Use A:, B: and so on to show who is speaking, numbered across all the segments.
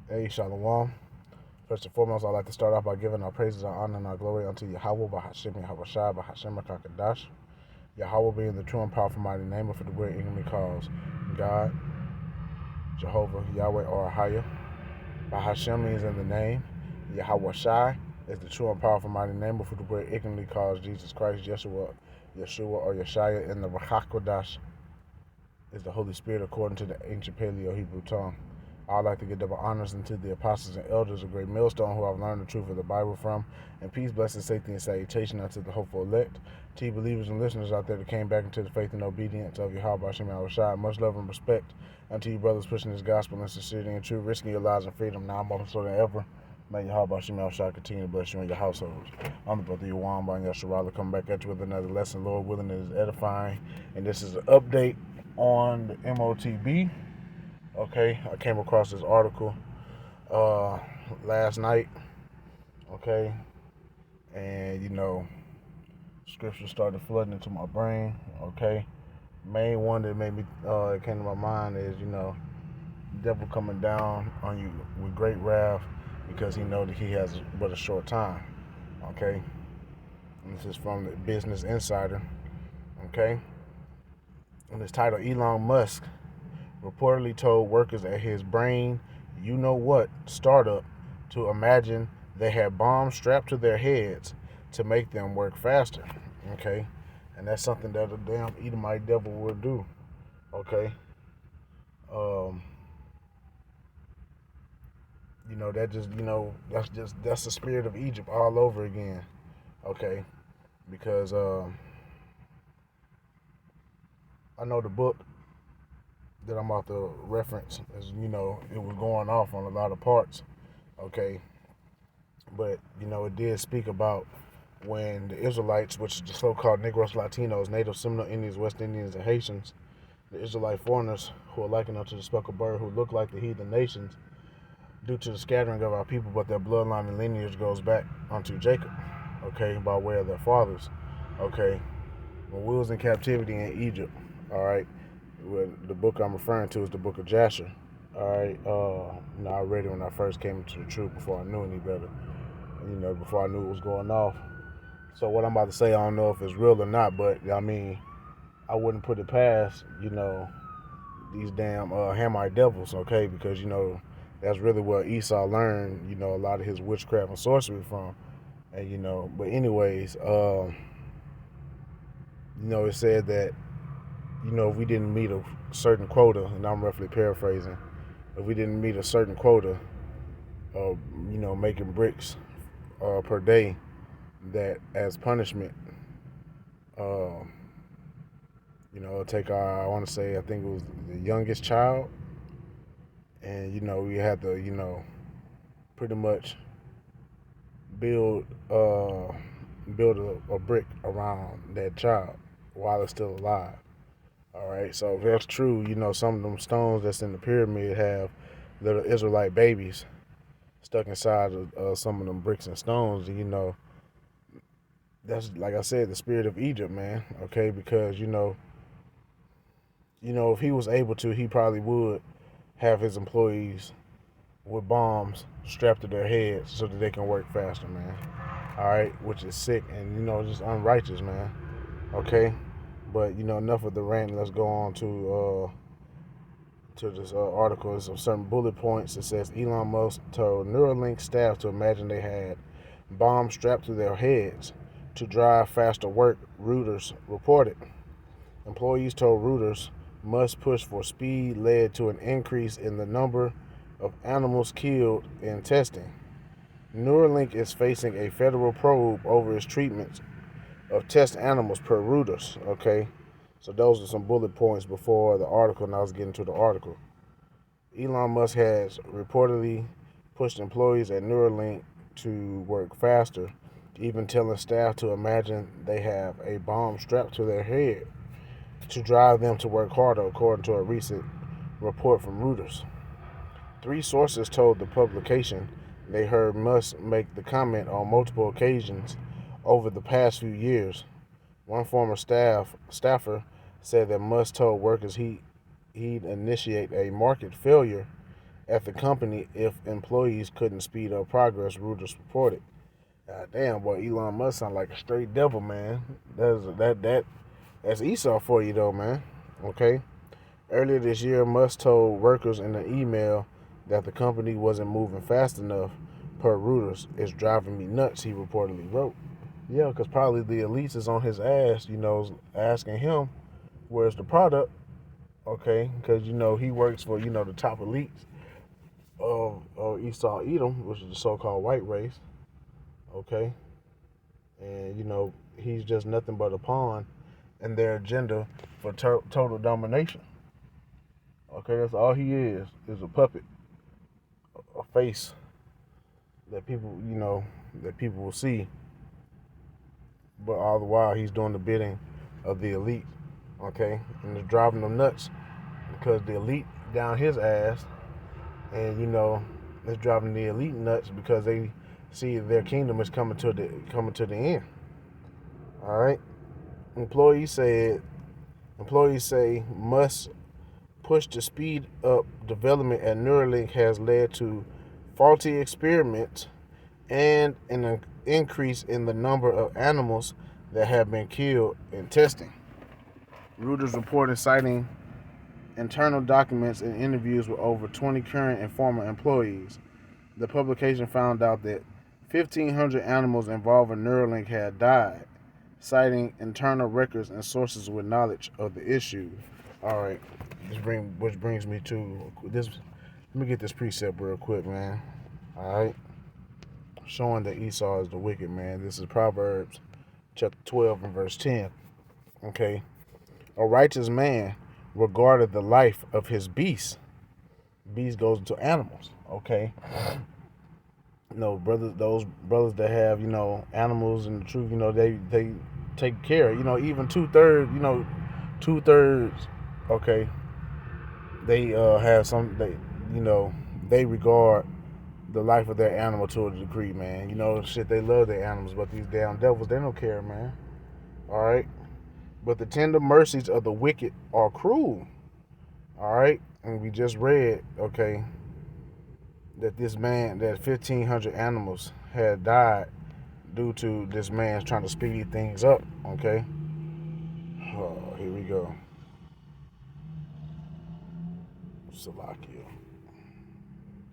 A: Hey, Shalom. First and foremost, I'd like to start off by giving our praises, our honor, and our glory unto Yahweh, Bahashem, Yahweh Shai, Bahashem, Rakakadash. Yahweh being the true and powerful mighty name, of the word English calls God, Jehovah, Yahweh, or Ahaya. Bahashem means in the name. Yahweh Shai is the true and powerful mighty name, of the word ignorantly calls Jesus Christ, Yeshua, or Yeshaya, and the Rakakadash is the Holy Spirit according to the ancient Paleo Hebrew tongue. I'd like to give double honors unto the apostles and elders of Great Millstone who I've learned the truth of the Bible from, and peace, blessing, safety, and salutation unto the hopeful elect. To you believers and listeners out there that came back into the faith and obedience of Yahweh Hashem Shai, much love and respect unto you brothers pushing this gospel in sincerity and truth, risking your lives and freedom now more so than ever. May Yahweh Hashem Shai continue to bless you and your households. I'm the brother Yawan by Yasharala, come back at you with another lesson. Lord willing, it is edifying, and this is an update on the M.O.T.B. Okay, I came across this article last night. Okay, and scripture started flooding into my brain. Okay, main one that made me it came to my mind is the devil coming down on you with great wrath because he know that he has but a short time. Okay, and this is from the Business Insider. Okay, and it's titled Elon Musk reportedly told workers at his brain, you know what, startup to imagine they had bombs strapped to their heads to make them work faster. Okay? And that's something that a damn Edomite devil would do. Okay? Um, that just, that's the spirit of Egypt all over again. Okay? Because I know the book that I'm about to reference is, it was going off on a lot of parts. Okay? But, it did speak about when the Israelites, which is the so-called Negros, Latinos, Native Seminole Indians, West Indians, and Haitians, the Israelite foreigners who are likened unto the speckled bird, who look like the heathen nations, due to the scattering of our people, but their bloodline and lineage goes back unto Jacob, okay, by way of their fathers, okay. When we was in captivity in Egypt, all right, the book I'm referring to is the book of Jasher, all right. I read it when I first came into the truth before I knew any better, before I knew what was going off. So what I'm about to say, I don't know if it's real or not, but I mean, I wouldn't put it past, these damn Hamite devils, okay? Because that's really where Esau learned, a lot of his witchcraft and sorcery from, and But anyways, it said that if we didn't meet a certain quota, and I'm roughly paraphrasing, if we didn't meet a certain quota of making bricks per day, that as punishment, um, take our, I want to say, I think it was the youngest child, and we had to, pretty much build build a brick around that child while it's still alive. All right, so if that's true, some of them stones that's in the pyramid have little Israelite babies stuck inside of some of them bricks and stones, and that's, like I said, the spirit of Egypt, man. Okay, because if he was able to, he probably would have his employees with bombs strapped to their heads so that they can work faster, man. All right, which is sick and just unrighteous, man. Okay, but enough of the rant. Let's go on to this article. There's some certain bullet points. It says Elon Musk told Neuralink staff to imagine they had bombs strapped to their heads to drive faster work. Reuters reported. Employees told Reuters Musk push for speed led to an increase in the number of animals killed in testing. Neuralink is facing a federal probe over its treatments of test animals per Reuters. Okay, so those are some bullet points before the article, and I was getting to the article. Elon Musk has reportedly pushed employees at Neuralink to work faster, even telling staff to imagine they have a bomb strapped to their head to drive them to work harder, according to a recent report from Reuters. Three sources told the publication they heard Musk make the comment on multiple occasions over the past few years. One former staffer said that Musk told workers he'd initiate a market failure at the company if employees couldn't speed up progress, Reuters reported. God damn, boy, Elon Musk sound like a straight devil, man. That's Esau for you, though, man. Okay. Earlier this year, Musk told workers in an email that the company wasn't moving fast enough. Per Reuters, it's driving me nuts. He reportedly wrote. Yeah, because probably the elites is on his ass, asking him where's the product. Okay, because he works for the top elites of Esau Edom, which is the so-called white race. Okay, and he's just nothing but a pawn in their agenda for total domination. Okay, that's all he is a puppet, a face that people will see, but all the while he's doing the bidding of the elite. Okay, and it's driving them nuts because the elite down his ass, and it's driving the elite nuts because they see their kingdom is coming to the end. All right. Employees say Musk push to speed up development at Neuralink has led to faulty experiments and an increase in the number of animals that have been killed in testing. Reuters reported citing internal documents and interviews with over 20 current and former employees. The publication found out that 1,500 animals involved in Neuralink had died, citing internal records and sources with knowledge of the issue. All right, which brings me to this. Let me get this precept real quick, man. All right, showing that Esau is the wicked man. This is Proverbs chapter 12 and verse 10. Okay, a righteous man regarded the life of his beast. Beast goes into animals. Okay. Brothers, those brothers that have, animals and the truth, they take care. Even 2/3, okay, they have some, they regard the life of their animal to a degree, man. They love their animals, but these damn devils, they don't care, man. All right. But the tender mercies of the wicked are cruel. All right. And we just read, okay, that 1,500 animals had died due to this man trying to speed things up. Okay. Oh, here we go. Salakia.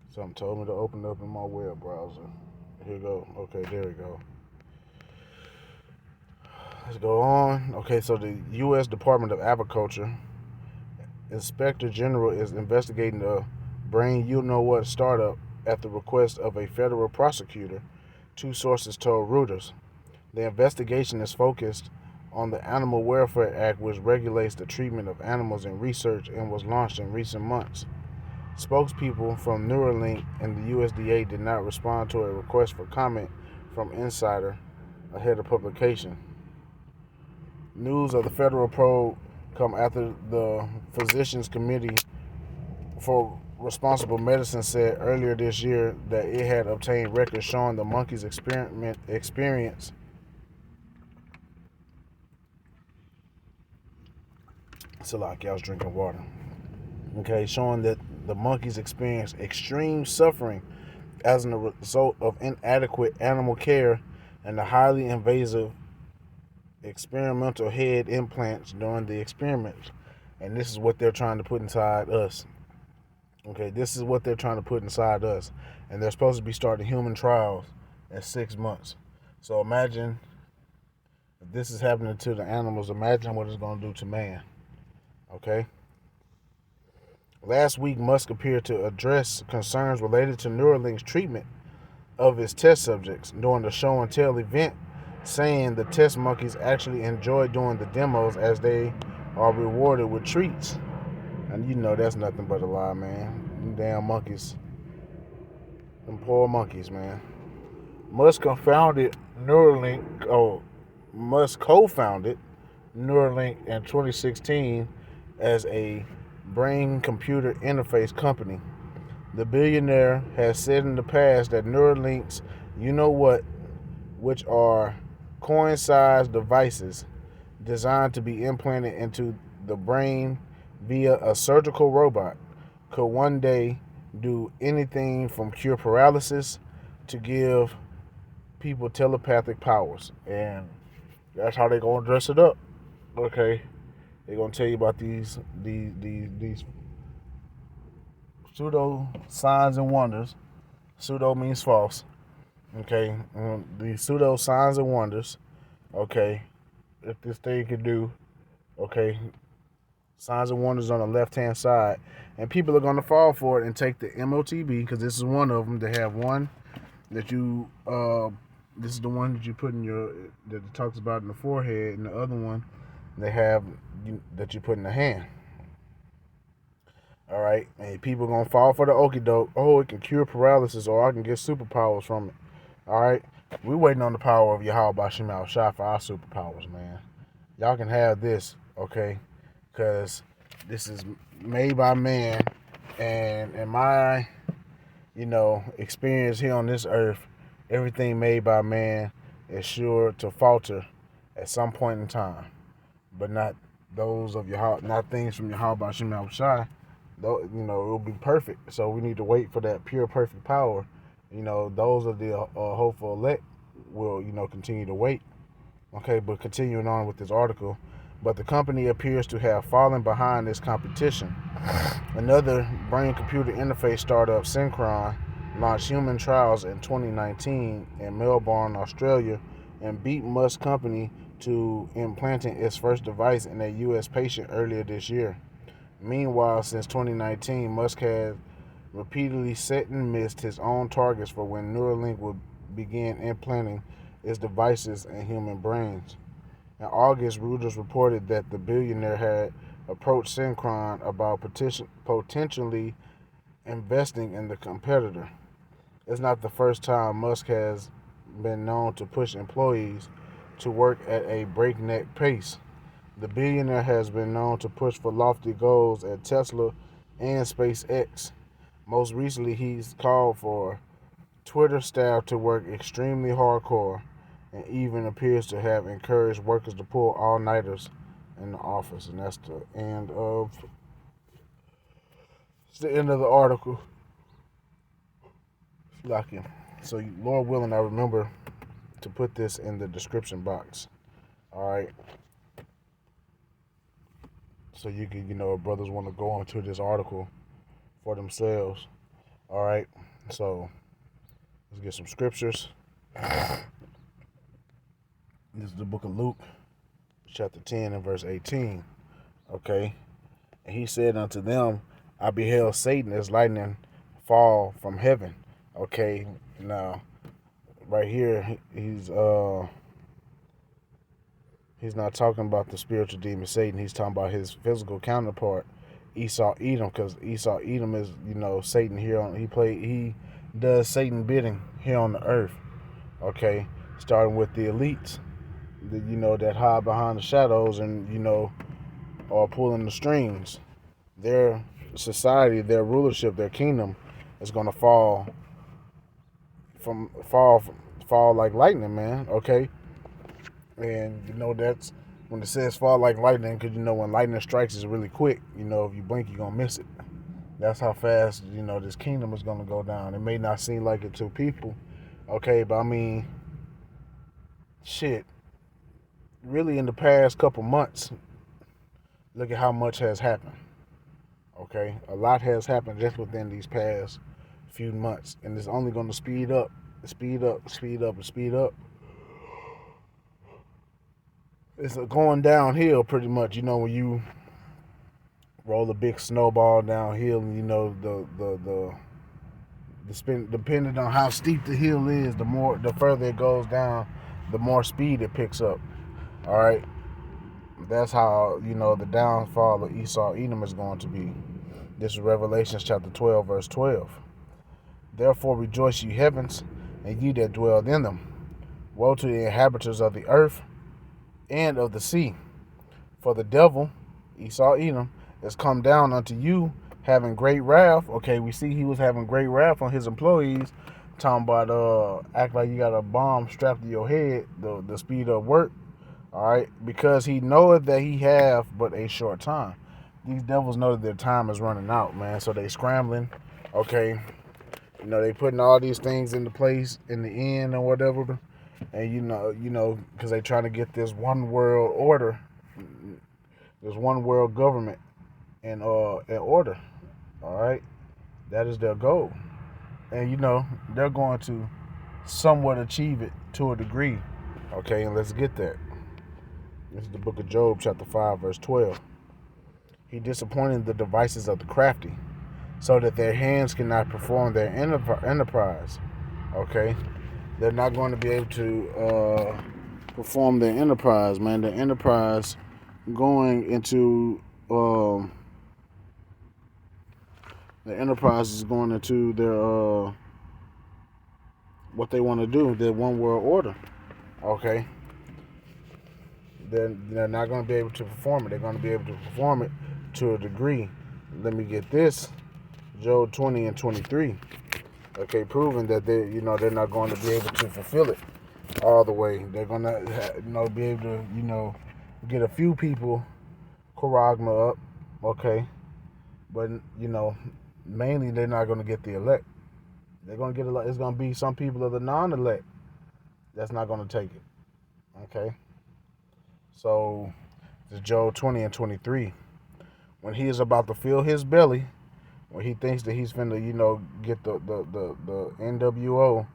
A: Something told me to open up in my web browser. Here we go. Okay, there we go. Let's go on. Okay, so the U.S. Department of Agriculture Inspector General is investigating the brain you-know-what startup at the request of a federal prosecutor, two sources told Reuters. The investigation is focused on the Animal Welfare Act, which regulates the treatment of animals in research and was launched in recent months. Spokespeople from Neuralink and the USDA did not respond to a request for comment from Insider ahead of publication. News of the federal probe come after the Physicians Committee for Responsible Medicine said earlier this year that it had obtained records showing the monkeys' experience Salaki, I was drinking water. Okay, showing that the monkeys experience extreme suffering as a result of inadequate animal care and the highly invasive experimental head implants during the experiments. And this is what they're trying to put inside us. Okay, this is what they're trying to put inside us. And they're supposed to be starting human trials in 6 months. So imagine if this is happening to the animals, imagine what it's going to do to man. Okay? Last week, Musk appeared to address concerns related to Neuralink's treatment of its test subjects during the show and tell event, saying the test monkeys actually enjoy doing the demos as they are rewarded with treats. And that's nothing but a lie, man. Them damn monkeys. Them poor monkeys, man. Musk co-founded Neuralink in 2016 as a brain-computer interface company. The billionaire has said in the past that Neuralink's you-know-what, which are coin-sized devices designed to be implanted into the brain via a surgical robot, could one day do anything from cure paralysis to give people telepathic powers. And that's how they gonna dress it up. Okay. They're gonna tell you about these pseudo signs and wonders. Pseudo means false. Okay. These pseudo signs and wonders. Okay. If this thing can do, okay, signs and wonders on the left hand side, and people are gonna fall for it and take the M.O.T.B because this is one of them. They have one that you this is the one that you put in your that it talks about in the forehead, and the other one they have that you put in the hand. All right, and people gonna fall for the okie doke. Oh, it can cure paralysis, or I can get superpowers from it. All right, we waiting on the power of Yahweh Bashim Al Shah for our superpowers, man. Y'all can have this, okay? Because this is made by man, and in my experience here on this earth, everything made by man is sure to falter at some point in time, but not those of not things from Yahweh Bashim Al Shai. Though it will be perfect. So we need to wait for that pure, perfect power. Those of the hopeful elect will continue to wait. Okay, but continuing on with this article, but the company appears to have fallen behind this competition. Another brain-computer interface startup, Synchron, launched human trials in 2019 in Melbourne, Australia, and beat Musk company to implanting its first device in a U.S. patient earlier this year. Meanwhile, since 2019, Musk has repeatedly set and missed his own targets for when Neuralink would begin implanting its devices in human brains. In August, Reuters reported that the billionaire had approached Synchron about potentially investing in the competitor. It's not the first time Musk has been known to push employees to work at a breakneck pace. The billionaire has been known to push for lofty goals at Tesla and SpaceX. Most recently, he's called for Twitter staff to work extremely hardcore and even appears to have encouraged workers to pull all-nighters in the office. And that's the end of the article. So, Lord willing, I remember to put this in the description box. All right. So you can, brothers want to go on to this article for themselves. All right. So let's get some scriptures. This is the book of Luke, chapter 10 and verse 18. Okay. And he said unto them, I beheld Satan as lightning fall from heaven. Okay. Now, right here, he's not talking about the spiritual demon Satan. He's talking about his physical counterpart, Esau Edom, because Esau Edom is, Satan here on. He does Satan bidding here on the earth. Okay, starting with the elites, that hide behind the shadows and are pulling the strings. Their society, their rulership, their kingdom is gonna fall like lightning, man. Okay. And that's when it says fall like lightning, because when lightning strikes is really quick. If you blink, you're gonna miss it. That's how fast this kingdom is gonna go down. It may not seem like it to people, okay, but I mean, shit. Really, in the past couple months, look at how much has happened. Okay, a lot has happened just within these past few months, and it's only gonna speed up, speed up, speed up, and speed up. It's going downhill pretty much. When you roll a big snowball downhill, and the spin, depending on how steep the hill is, the further it goes down, the more speed it picks up. All right, that's how the downfall of Esau Edom is going to be. This is Revelation chapter 12, verse 12. Therefore rejoice, ye heavens, and ye that dwell in them. Woe to the inhabitants of the earth and of the sea. For the devil, Esau Edom, has come down unto you, having great wrath. Okay, we see he was having great wrath on his employees, talking about act like you got a bomb strapped to your head, the speed of work. All right, because he knoweth that he have but a short time. These devils know that their time is running out, man. So they scrambling Okay, they putting all these things into place in the end or whatever, and because they trying to get this one world order, this one world government in order. All right, that is their goal, and they're going to somewhat achieve it to a degree. Okay, and let's get that. This is the book of Job, chapter 5, verse 12. He disappointed the devices of the crafty, so that their hands cannot perform their enterprise. Okay, they're not going to be able to perform their enterprise, man. The enterprise going into the enterprise is going into their what they want to do, their one world order. Okay, they're not going to be able to perform it. They're going to be able to perform it to a degree. Let me get this. Job 20 and 23. Okay, proving that they're not going to be able to fulfill it all the way. They're going to be able to get a few people charagma up. Okay, but mainly they're not going to get the elect. They're going to get it's going to be some people of the non-elect that's not going to take it. Okay, so it's Job 20 and 23. When he is about to fill his belly, when he thinks that he's finna, get the NWO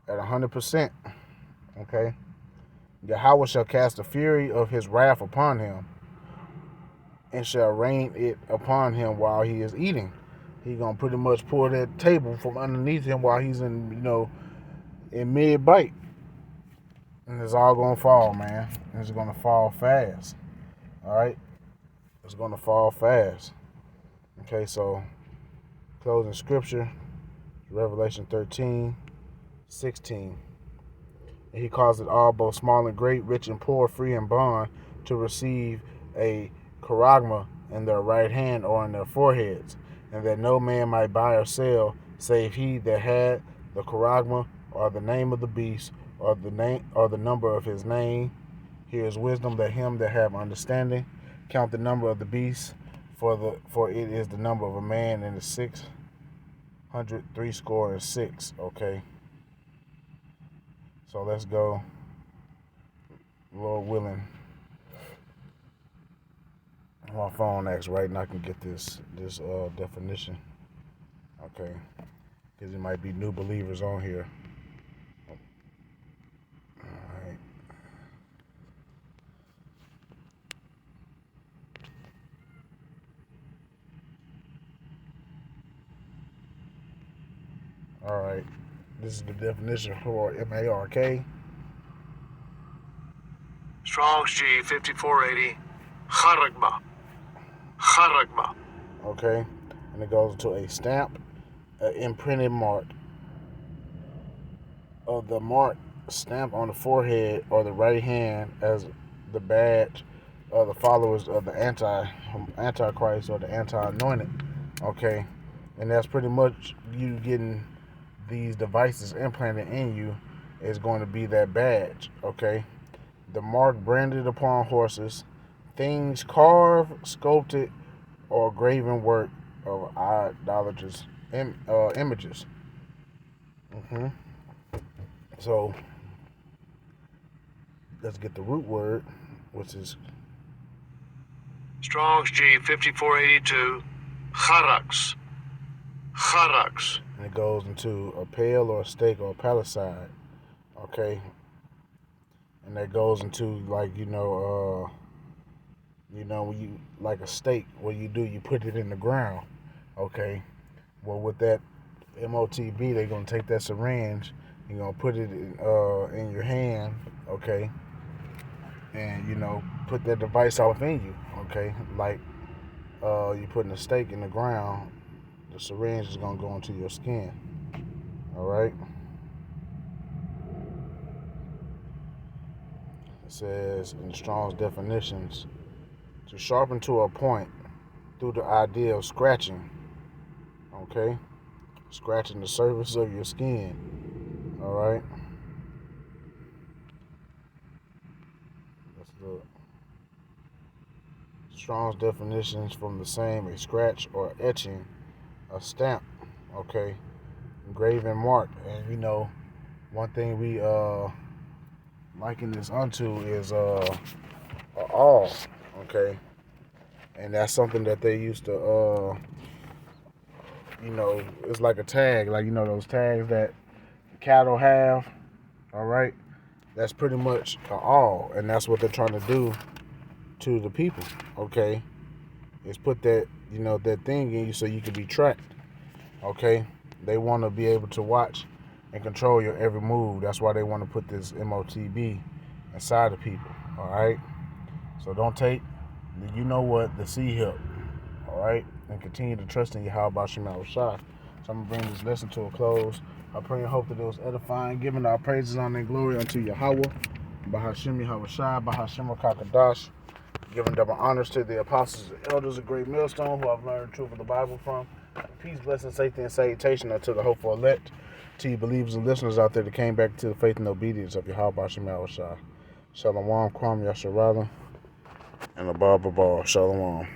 A: at 100%, okay, Yahweh shall cast the fury of his wrath upon him, and shall rain it upon him while he is eating. He gonna pretty much pour that table from underneath him while he's in mid bite, and it's all gonna fall, man. It's gonna fall fast. All right, it's gonna fall fast. Okay, so closing scripture, Revelation 13:16. And he caused it all, both small and great, rich and poor, free and bond, to receive a charagma in their right hand or in their foreheads, and that no man might buy or sell, save he that had the charagma, or the name of the beast, or the number of his name. Here is wisdom, that him that have understanding count the number of the beast, for it is the number of a man, and the 666. Okay, so let's go, Lord willing. My phone acts right, and I can get this definition. Okay, because there might be new believers on here. All right. This is the definition for M-A-R-K.
B: Strong's G 5480. Charagma. Charagma.
A: Okay. And it goes to a stamp, an imprinted mark of the mark stamped on the forehead or the right hand as the badge of the followers of the Antichrist or the anti-anointed. Okay. And that's pretty much you getting these devices implanted in you is going to be that badge. Okay. The mark branded upon horses, things carved, sculpted, or graven work of idolatrous images. So let's get the root word, which is
B: Strong's G 5482. Charax. Charax.
A: and it goes into a pale or a stake or a palisade. Okay, and that goes into like when you like a stake, what you put it in the ground. Okay, well with that M.O.T.B, they're gonna take that syringe, you're gonna put it in your hand. Okay, and put that device off in you. Okay, like you putting a stake in the ground, the syringe is gonna go into your skin. All right. It says in Strong's definitions, to sharpen to a point through the idea of scratching. Okay, scratching the surface of your skin. All right. Let's look. Strong's definitions from the same: a scratch or etching, a stamp, okay, engraved and marked. And you know, one thing we liken this unto is a awl, okay, and that's something that they used to you know, it's like a tag, like you know those tags that cattle have, all right. That's pretty much an awl, and that's what they're trying to do to the people, okay, is put that, you know, that thing in you so you can be tracked, okay. They want to be able to watch and control your every move. That's why they want to put this M.O.T.B inside of people, all right. So don't take the, you know what, the sea help, all right, and continue to trust in Yahweh Shema Shai. So I'm going to bring this lesson to a close. I pray and hope that it was edifying, giving our praises, honor, and glory unto Yahweh, Bahashim Yahweh Shai, Bahashim Kakadash, giving double honors to the apostles and elders of Great Millstone who I've learned the truth of the Bible from. Peace, blessing, safety, and salutation unto the hopeful elect, to you believers and listeners out there that came back to the faith and obedience of Yahweh Shema Shai. Shalom, Kwam Yasharala, and Abba Shalom.